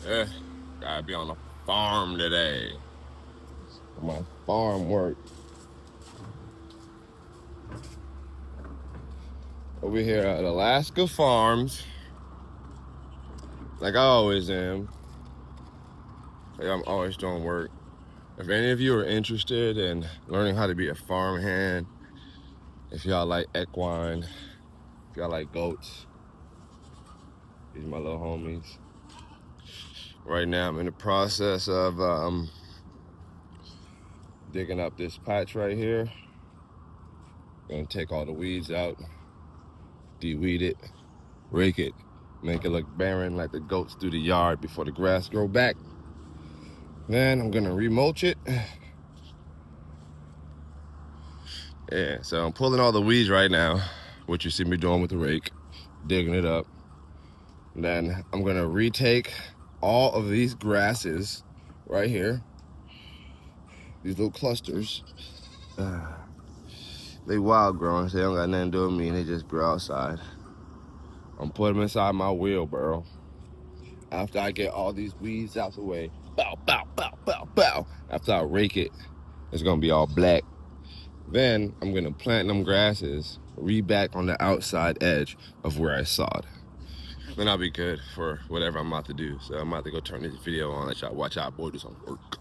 Eh, gotta be on the farm today. My farm work. Over here at Alaska Farms, like I always am. Like I'm always doing work. If any of you are interested in learning how to be a farm hand, if y'all like equine, if y'all like goats, these are my little homies. Right now I'm in the process of digging up this patch right here. Gonna take all the weeds out, de-weed it, rake it, make it look barren like the goats do the yard before the grass grow back. Then I'm gonna remulch it. Yeah, so I'm pulling all the weeds right now, what you see me doing with the rake, digging it up. And then I'm gonna retake all of these grasses right here, these little clusters. They wild growing, so they don't got nothing to do with me, they just grow outside. I'm putting them inside my wheelbarrow. After I get all these weeds out the way, bow, bow, bow, bow, bow. After I rake it, it's gonna be all black. Then I'm gonna plant them grasses back on the outside edge of where I sawed. Then I'll be good for whatever I'm about to do. So I'm about to go turn this video on, let y'all watch our boy do some work.